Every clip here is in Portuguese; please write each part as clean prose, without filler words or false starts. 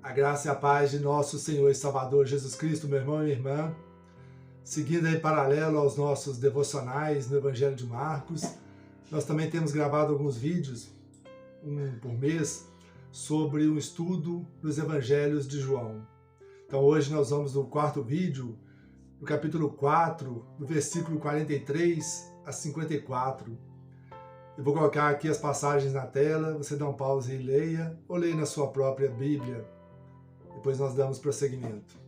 A graça e a paz de nosso Senhor e Salvador Jesus Cristo, meu irmão e minha irmã. Seguindo em paralelo aos nossos devocionais no Evangelho de Marcos, nós também temos gravado alguns vídeos, um por mês, sobre um estudo dos Evangelhos de João. Então hoje nós vamos no quarto vídeo, no capítulo 4, do versículo 43 a 54. Eu vou colocar aqui as passagens na tela, você dá um pause e leia, ou leia na sua própria Bíblia. Depois nós damos prosseguimento.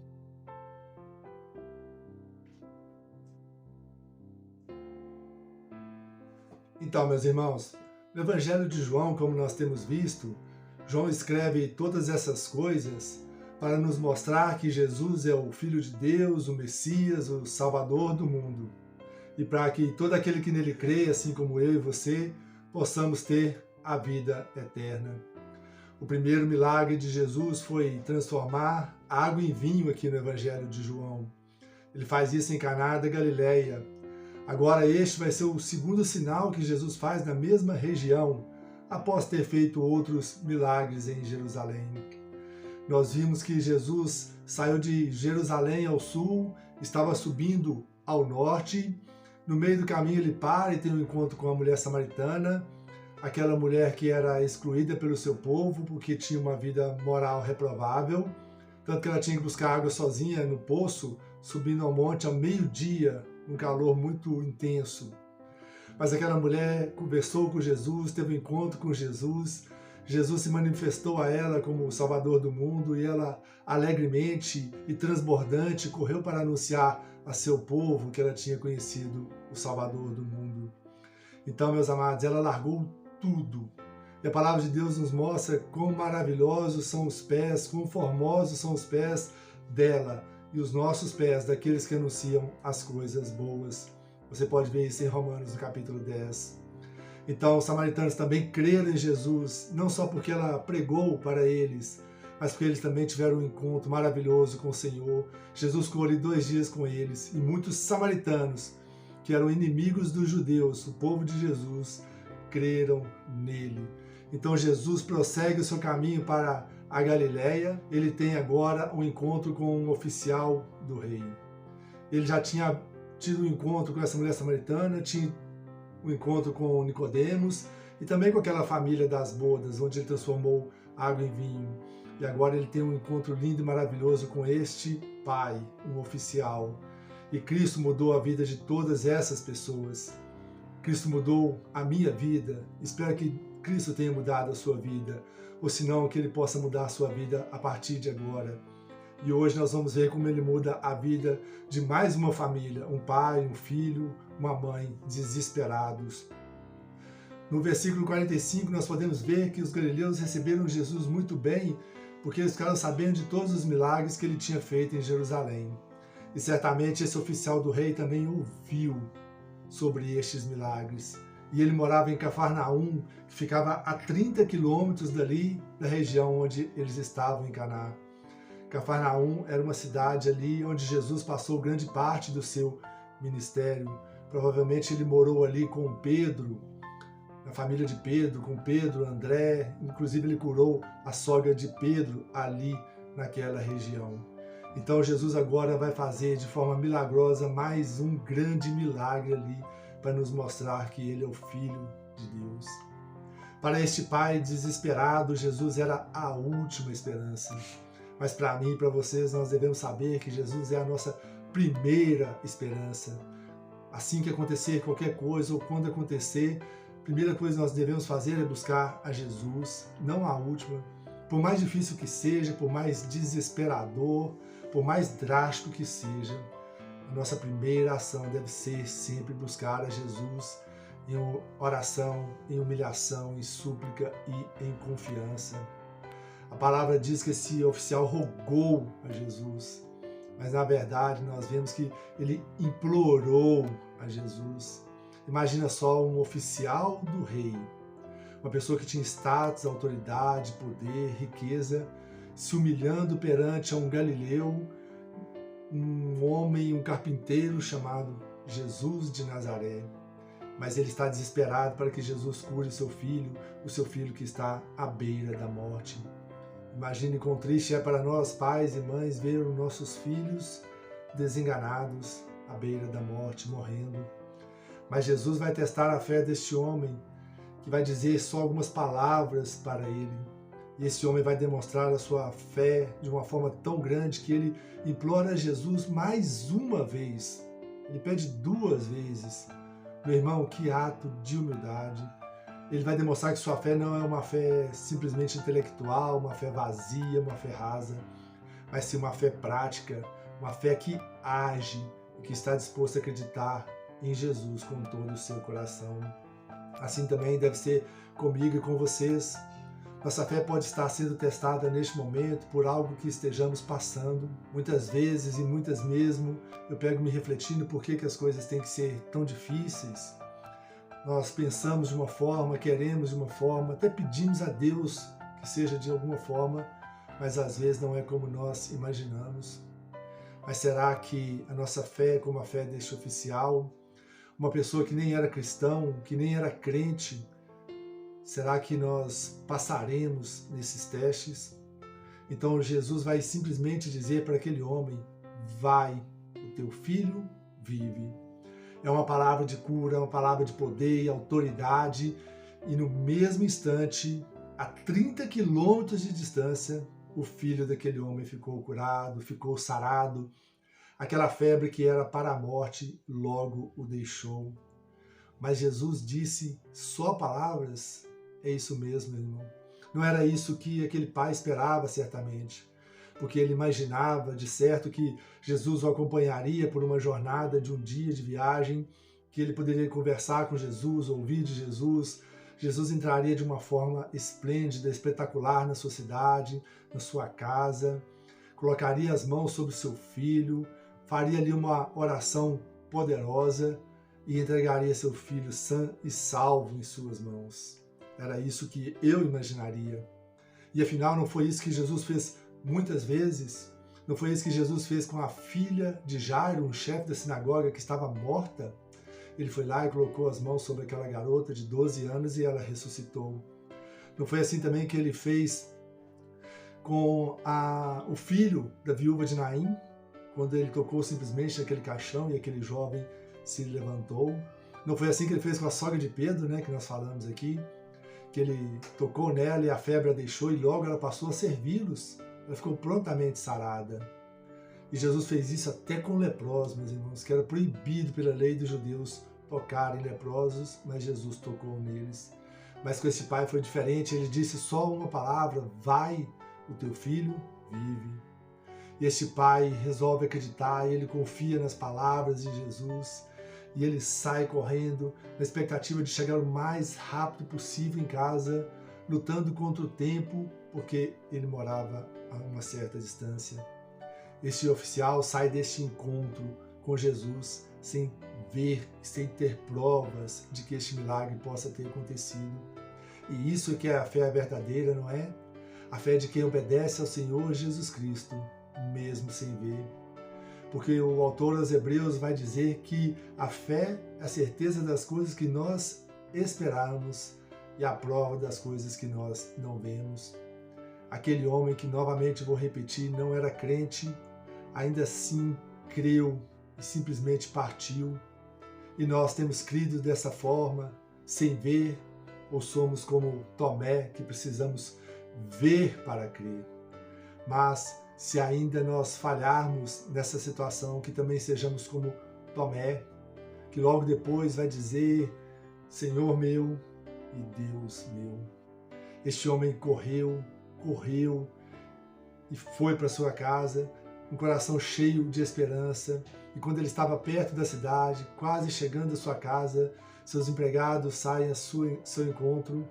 Então, meus irmãos, no Evangelho de João, como nós temos visto, João escreve todas essas coisas para nos mostrar que Jesus é o Filho de Deus, o Messias, o Salvador do mundo. E para que todo aquele que nele crê, assim como eu e você, possamos ter a vida eterna. O primeiro milagre de Jesus foi transformar água em vinho aqui no Evangelho de João. Ele faz isso em Caná da Galileia. Agora este vai ser o segundo sinal que Jesus faz na mesma região, após ter feito outros milagres em Jerusalém. Nós vimos que Jesus saiu de Jerusalém ao sul, estava subindo ao norte. No meio do caminho ele para e tem um encontro com a mulher samaritana, aquela mulher que era excluída pelo seu povo porque tinha uma vida moral reprovável, tanto que ela tinha que buscar água sozinha no poço, subindo ao monte ao meio-dia, um calor muito intenso. Mas aquela mulher conversou com Jesus, teve um encontro com Jesus, Jesus se manifestou a ela como o Salvador do mundo e ela alegremente e transbordante correu para anunciar a seu povo que ela tinha conhecido o Salvador do mundo. Então, meus amados, ela largou tudo. E a palavra de Deus nos mostra quão maravilhosos são os pés, quão formosos são os pés dela e os nossos pés, daqueles que anunciam as coisas boas. Você pode ver isso em Romanos, no capítulo 10. Então, os samaritanos também creram em Jesus, não só porque ela pregou para eles, mas porque eles também tiveram um encontro maravilhoso com o Senhor. Jesus ficou ali 2 dias com eles, e muitos samaritanos, que eram inimigos dos judeus, o povo de Jesus, creram nele. Então Jesus prossegue o seu caminho para a Galileia. Ele tem agora um encontro com um oficial do rei. Ele já tinha tido um encontro com essa mulher samaritana, tinha um encontro com Nicodemos e também com aquela família das bodas, onde ele transformou água em vinho. E agora ele tem um encontro lindo e maravilhoso com este pai, um oficial. E Cristo mudou a vida de todas essas pessoas. Cristo mudou a minha vida. Espero que Cristo tenha mudado a sua vida, ou se não, que Ele possa mudar a sua vida a partir de agora. E hoje nós vamos ver como Ele muda a vida de mais uma família, um pai, um filho, uma mãe, desesperados. No versículo 45 nós podemos ver que os galileus receberam Jesus muito bem, porque eles ficaram sabendo de todos os milagres que Ele tinha feito em Jerusalém. E certamente esse oficial do rei também ouviu sobre estes milagres. E ele morava em Cafarnaum, que ficava a 30 quilômetros dali da região onde eles estavam, em Caná. Cafarnaum era uma cidade ali onde Jesus passou grande parte do seu ministério. Provavelmente ele morou ali com Pedro, na família de Pedro, com Pedro, André. Inclusive ele curou a sogra de Pedro ali naquela região. Então Jesus agora vai fazer de forma milagrosa mais um grande milagre ali para nos mostrar que Ele é o Filho de Deus. Para este pai desesperado, Jesus era a última esperança. Mas para mim e para vocês, nós devemos saber que Jesus é a nossa primeira esperança. Assim que acontecer qualquer coisa ou quando acontecer, a primeira coisa que nós devemos fazer é buscar a Jesus, não a última. Por mais difícil que seja, por mais desesperador, por mais drástico que seja, a nossa primeira ação deve ser sempre buscar a Jesus em oração, em humilhação, em súplica e em confiança. A palavra diz que esse oficial rogou a Jesus, mas na verdade nós vemos que ele implorou a Jesus. Imagina só um oficial do rei, uma pessoa que tinha status, autoridade, poder, riqueza, se humilhando perante um galileu, um homem, um carpinteiro chamado Jesus de Nazaré. Mas ele está desesperado para que Jesus cure o seu filho que está à beira da morte. Imagine quão triste é para nós, pais e mães, ver os nossos filhos desenganados, à beira da morte, morrendo. Mas Jesus vai testar a fé deste homem, que vai dizer só algumas palavras para ele. E esse homem vai demonstrar a sua fé de uma forma tão grande que ele implora a Jesus mais uma vez. Ele pede 2 vezes. Meu irmão, que ato de humildade. Ele vai demonstrar que sua fé não é uma fé simplesmente intelectual, uma fé vazia, uma fé rasa, mas sim uma fé prática, uma fé que age e que está disposto a acreditar em Jesus com todo o seu coração. Assim também deve ser comigo e com vocês. Nossa fé pode estar sendo testada neste momento por algo que estejamos passando. Muitas vezes e muitas mesmo, eu pego me refletindo por que as coisas têm que ser tão difíceis. Nós pensamos de uma forma, queremos de uma forma, até pedimos a Deus que seja de alguma forma, mas às vezes não é como nós imaginamos. Mas será que a nossa fé é como a fé deste oficial? Uma pessoa que nem era cristão, que nem era crente, será que nós passaremos nesses testes? Então Jesus vai simplesmente dizer para aquele homem: vai, o teu filho vive. É uma palavra de cura, uma palavra de poder e autoridade, e no mesmo instante, a 30 quilômetros de distância, o filho daquele homem ficou curado, ficou sarado. Aquela febre que era para a morte logo o deixou. Mas Jesus disse só palavras? É isso mesmo, irmão. Não era isso que aquele pai esperava, certamente, porque ele imaginava, de certo, que Jesus o acompanharia por uma jornada de um dia de viagem, que ele poderia conversar com Jesus, ouvir de Jesus. Jesus entraria de uma forma esplêndida, espetacular na sua cidade, na sua casa, colocaria as mãos sobre o seu filho, faria ali uma oração poderosa e entregaria seu filho sã e salvo em suas mãos. Era isso que eu imaginaria. E afinal, não foi isso que Jesus fez muitas vezes? Não foi isso que Jesus fez com a filha de Jairo, um chefe da sinagoga que estava morta? Ele foi lá e colocou as mãos sobre aquela garota de 12 anos e ela ressuscitou. Não foi assim também que ele fez com o filho da viúva de Naim, quando ele tocou simplesmente naquele caixão e aquele jovem se levantou? Não foi assim que ele fez com a sogra de Pedro, né, que nós falamos aqui, que ele tocou nela e a febre a deixou e logo ela passou a servi-los. Ela ficou prontamente sarada. E Jesus fez isso até com leprosos, meus irmãos, que era proibido pela lei dos judeus tocarem leprosos, mas Jesus tocou neles. Mas com esse pai foi diferente, ele disse só uma palavra: vai, o teu filho vive. E este pai resolve acreditar, ele confia nas palavras de Jesus, e ele sai correndo na expectativa de chegar o mais rápido possível em casa, lutando contra o tempo, porque ele morava a uma certa distância. Este oficial sai deste encontro com Jesus sem ver, sem ter provas de que este milagre possa ter acontecido. E isso é que é a fé verdadeira, não é? A fé de quem obedece ao Senhor Jesus Cristo, mesmo sem ver. Porque o autor aos Hebreus vai dizer que a fé é a certeza das coisas que nós esperamos e a prova das coisas que nós não vemos. Aquele homem que, novamente vou repetir, não era crente, ainda assim creu e simplesmente partiu. E nós temos crido dessa forma, sem ver, ou somos como Tomé, que precisamos ver para crer. Mas se ainda nós falharmos nessa situação, que também sejamos como Tomé, que logo depois vai dizer: Senhor meu e Deus meu. Este homem correu e foi para sua casa, um coração cheio de esperança. E quando ele estava perto da cidade, quase chegando à sua casa, seus empregados saem ao seu encontro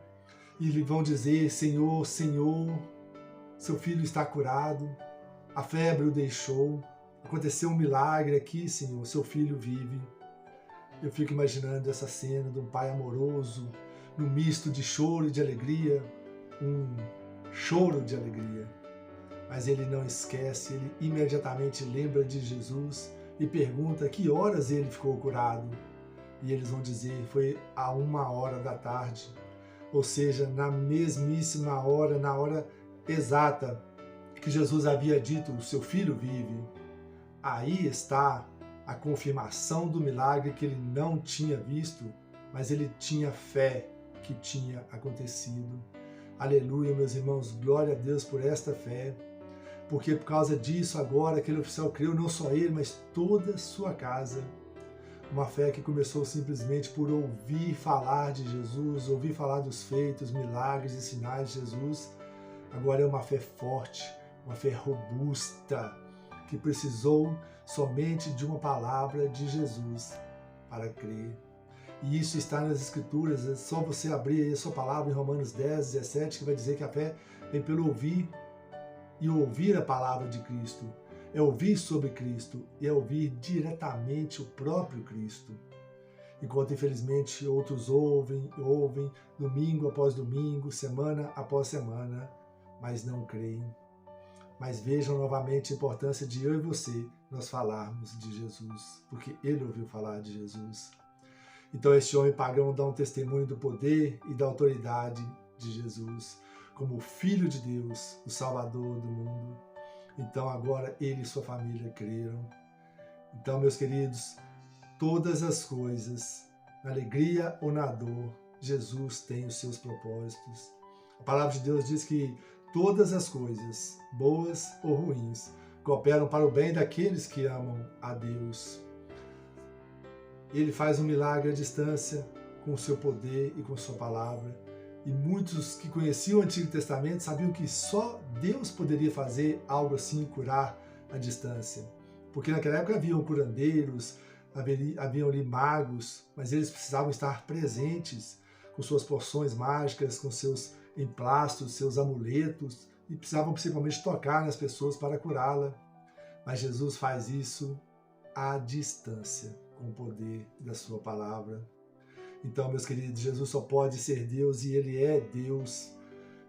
e lhe vão dizer: Senhor, Senhor, seu filho está curado, a febre o deixou, aconteceu um milagre aqui, Senhor, seu filho vive. Eu fico imaginando essa cena de um pai amoroso, num misto de choro e de alegria, um choro de alegria. Mas ele não esquece, ele imediatamente lembra de Jesus e pergunta que horas ele ficou curado. E eles vão dizer: foi a 1h da tarde. Ou seja, na mesmíssima hora, na hora exata que Jesus havia dito, o seu filho vive, aí está a confirmação do milagre que ele não tinha visto, mas ele tinha fé que tinha acontecido. Aleluia, meus irmãos, glória a Deus por esta fé, porque por causa disso agora aquele oficial creu, não só ele, mas toda a sua casa. Uma fé que começou simplesmente por ouvir falar de Jesus, ouvir falar dos feitos, milagres e sinais de Jesus. Agora é uma fé forte, uma fé robusta, que precisou somente de uma palavra de Jesus para crer. E isso está nas Escrituras, é só você abrir aí a sua palavra em Romanos 10, 17, que vai dizer que a fé vem pelo ouvir e ouvir a palavra de Cristo. É ouvir sobre Cristo, é ouvir diretamente o próprio Cristo. Enquanto, infelizmente, outros ouvem, domingo após domingo, semana após semana, mas não creem. Mas vejam novamente a importância de eu e você nós falarmos de Jesus, porque ele ouviu falar de Jesus. Então este homem pagão dá um testemunho do poder e da autoridade de Jesus, como o Filho de Deus, o Salvador do mundo. Então agora ele e sua família creram. Então, meus queridos, todas as coisas, na alegria ou na dor, Jesus tem os seus propósitos. A palavra de Deus diz que todas as coisas, boas ou ruins, cooperam para o bem daqueles que amam a Deus. Ele faz um milagre à distância com o seu poder e com sua palavra. E muitos que conheciam o Antigo Testamento sabiam que só Deus poderia fazer algo assim, curar à distância. Porque naquela época haviam curandeiros, haviam ali magos, mas eles precisavam estar presentes com suas poções mágicas, com seus emplastos, seus amuletos, e precisavam principalmente tocar nas pessoas para curá-la. Mas Jesus faz isso à distância, com o poder da sua palavra. Então, meus queridos, Jesus só pode ser Deus e ele é Deus.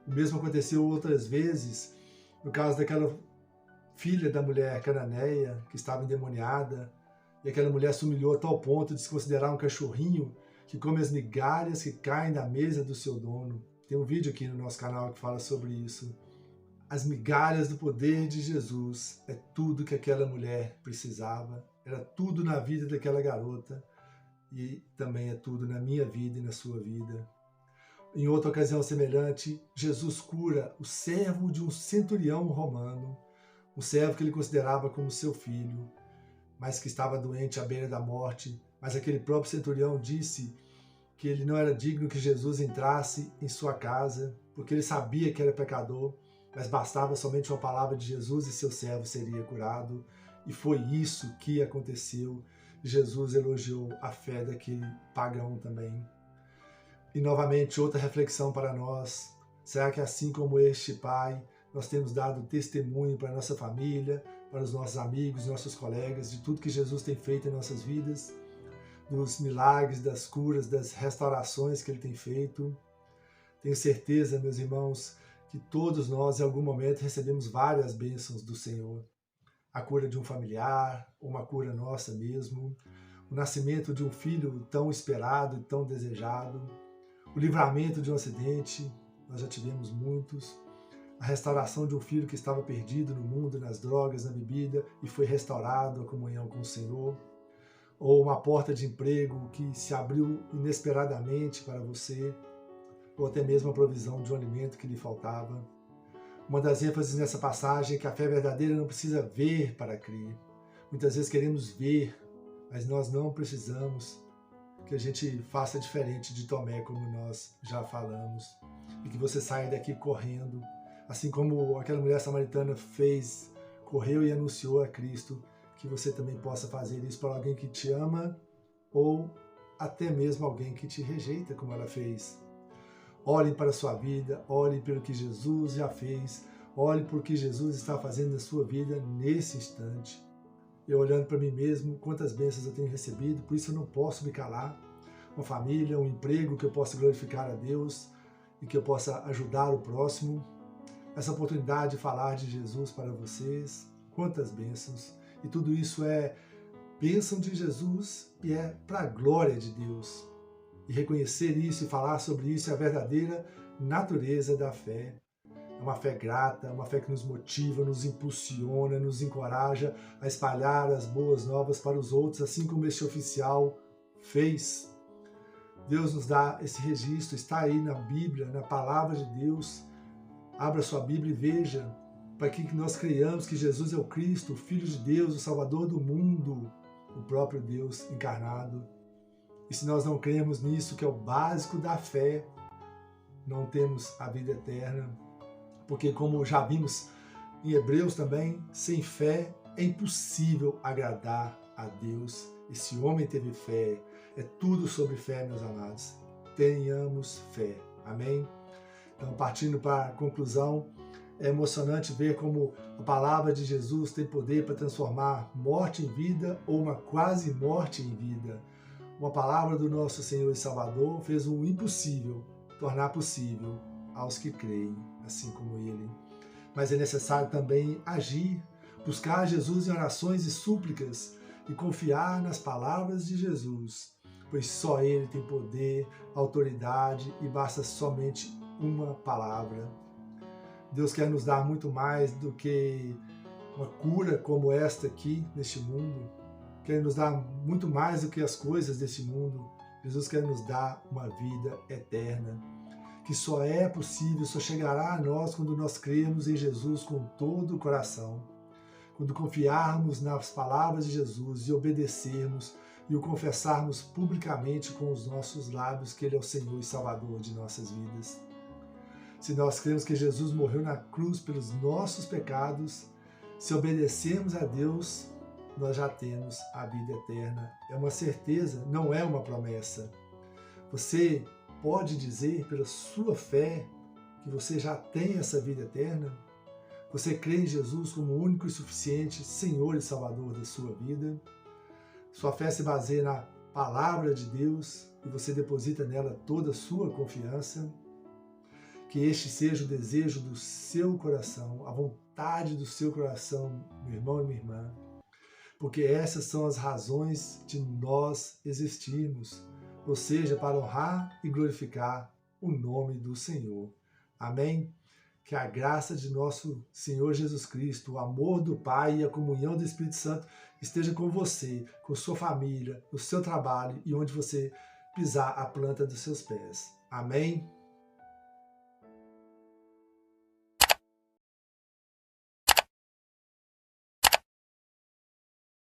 O mesmo aconteceu outras vezes, no caso daquela filha da mulher cananeia que estava endemoniada, e aquela mulher se humilhou a tal ponto de se considerar um cachorrinho que come as migalhas que caem da mesa do seu dono. Tem um vídeo aqui no nosso canal que fala sobre isso. As migalhas do poder de Jesus é tudo que aquela mulher precisava, era tudo na vida daquela garota e também é tudo na minha vida e na sua vida. Em outra ocasião semelhante, Jesus cura o servo de um centurião romano, um servo que ele considerava como seu filho, mas que estava doente à beira da morte. Mas aquele próprio centurião disse que ele não era digno que Jesus entrasse em sua casa, porque ele sabia que era pecador, mas bastava somente uma palavra de Jesus e seu servo seria curado. E foi isso que aconteceu. Jesus elogiou a fé daquele pagão também. E novamente, outra reflexão para nós. Será que assim como este pai, nós temos dado testemunho para a nossa família, para os nossos amigos, nossos colegas, de tudo que Jesus tem feito em nossas vidas, dos milagres, das curas, das restaurações que ele tem feito? Tenho certeza, meus irmãos, que todos nós, em algum momento, recebemos várias bênçãos do Senhor. A cura de um familiar, uma cura nossa mesmo, o nascimento de um filho tão esperado e tão desejado, o livramento de um acidente, nós já tivemos muitos, a restauração de um filho que estava perdido no mundo, nas drogas, na bebida, e foi restaurado a comunhão com o Senhor, ou uma porta de emprego que se abriu inesperadamente para você, ou até mesmo a provisão de um alimento que lhe faltava. Uma das ênfases nessa passagem é que a fé verdadeira não precisa ver para crer. Muitas vezes queremos ver, mas nós não precisamos que a gente faça diferente de Tomé, como nós já falamos, e que você saia daqui correndo, assim como aquela mulher samaritana fez, correu e anunciou a Cristo, que você também possa fazer isso para alguém que te ama ou até mesmo alguém que te rejeita, como ela fez. Olhem para a sua vida, olhem pelo que Jesus já fez, olhem por que Jesus está fazendo na sua vida nesse instante. Eu olhando para mim mesmo, quantas bênçãos eu tenho recebido, por isso eu não posso me calar. Uma família, um emprego que eu possa glorificar a Deus e que eu possa ajudar o próximo. Essa oportunidade de falar de Jesus para vocês, quantas bênçãos. E tudo isso é bênção de Jesus e é para a glória de Deus. E reconhecer isso e falar sobre isso é a verdadeira natureza da fé. É É uma fé grata, uma fé que nos motiva, nos impulsiona, nos encoraja a espalhar as boas novas para os outros, assim como este oficial fez. Deus nos dá esse registro, está aí na Bíblia, na palavra de Deus. Abra sua Bíblia e veja, para que nós creiamos que Jesus é o Cristo, o Filho de Deus, o Salvador do mundo, o próprio Deus encarnado. E se nós não cremos nisso, que é o básico da fé, não temos a vida eterna. Porque, como já vimos em Hebreus também, sem fé é impossível agradar a Deus. Esse homem teve fé. É tudo sobre fé, meus amados. Tenhamos fé. Amém? Então, partindo para a conclusão, é emocionante ver como a palavra de Jesus tem poder para transformar morte em vida ou uma quase morte em vida. Uma palavra do nosso Senhor e Salvador fez o impossível tornar possível aos que creem, assim como Ele. Mas é necessário também agir, buscar Jesus em orações e súplicas e confiar nas palavras de Jesus, pois só Ele tem poder, autoridade e basta somente uma palavra. Deus quer nos dar muito mais do que uma cura como esta aqui neste mundo. Quer nos dar muito mais do que as coisas deste mundo. Jesus quer nos dar uma vida eterna, que só é possível, só chegará a nós quando nós crermos em Jesus com todo o coração, quando confiarmos nas palavras de Jesus e obedecermos e o confessarmos publicamente com os nossos lábios que Ele é o Senhor e Salvador de nossas vidas. Se nós cremos que Jesus morreu na cruz pelos nossos pecados, se obedecermos a Deus, nós já temos a vida eterna. É uma certeza, não é uma promessa. Você pode dizer pela sua fé que você já tem essa vida eterna? Você crê em Jesus como o único e suficiente Senhor e Salvador da sua vida? Sua fé se baseia na palavra de Deus e você deposita nela toda a sua confiança? Que este seja o desejo do seu coração, a vontade do seu coração, meu irmão e minha irmã. Porque essas são as razões de nós existirmos, ou seja, para honrar e glorificar o nome do Senhor. Amém? Que a graça de nosso Senhor Jesus Cristo, o amor do Pai e a comunhão do Espírito Santo esteja com você, com sua família, no seu trabalho e onde você pisar a planta dos seus pés. Amém?